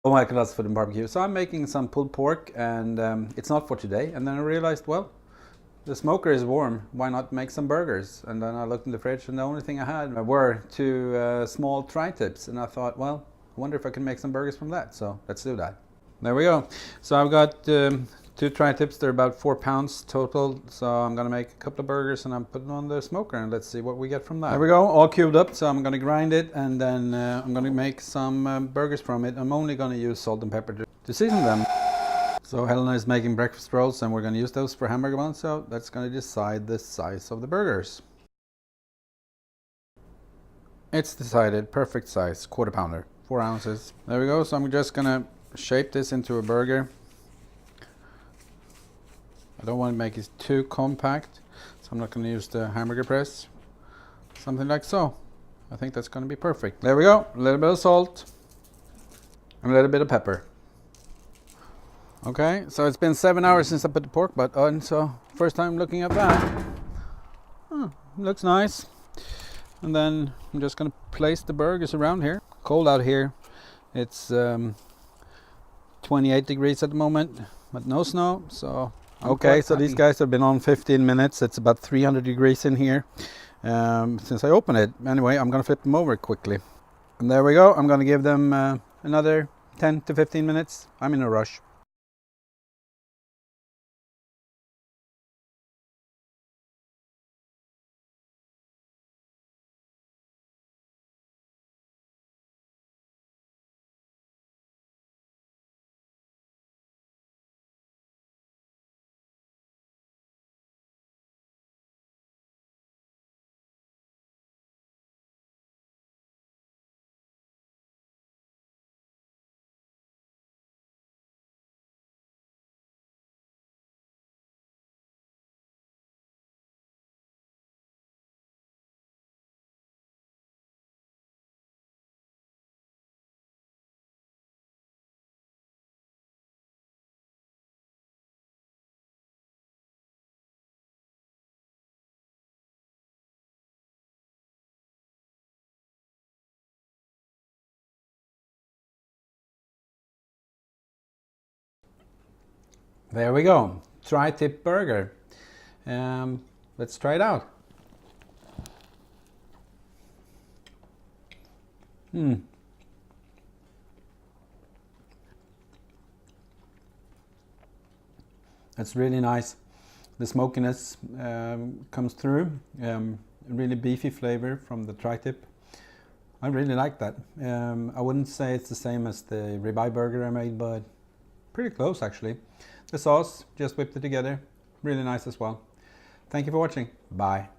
Oh my goodness, for the barbecue. So I'm making some pulled pork, and it's not for today. And then I realized, well, the smoker is warm. Why not make some burgers? And then I looked in the fridge, and the only thing I had were two small tri-tips. And I thought, well, I wonder if I can make some burgers from that. So let's do that. There we go. So I've got two tri-tips. They're about 4 pounds total. So I'm gonna make a couple of burgers, and I'm putting on the smoker, and let's see what we get from that. There we go, all cubed up. So I'm gonna grind it, and then I'm gonna make some burgers from it. I'm only gonna use salt and pepper to season them. So Helena is making breakfast rolls, and we're gonna use those for hamburger buns. So that's gonna decide the size of the burgers. It's decided, perfect size, 1/4 pounder, 4 ounces. There we go. So I'm just gonna shape this into a burger. I don't want to make it too compact, so I'm not going to use the hamburger press. Something like so. I think that's going to be perfect. There we go. A little bit of salt and a little bit of pepper. Okay, so it's been 7 hours since I put the pork butt on, so first time looking at that. Looks nice. And then I'm just going to place the burgers around here. Cold out here. It's 28 degrees at the moment, but no snow, so okay. So these guys have been on 15 minutes. It's about 300 degrees in here since I opened it. Anyway, I'm gonna flip them over quickly, and there we go. I'm gonna give them another 10 to 15 minutes. I'm in a rush. There we go, tri-tip burger. Let's try it out. That's really nice. The smokiness comes through. Really beefy flavor from the tri-tip. I really like that. I wouldn't say it's the same as the ribeye burger I made, but pretty close actually. The sauce, just whipped it together. Really nice as well. Thank you for watching. Bye.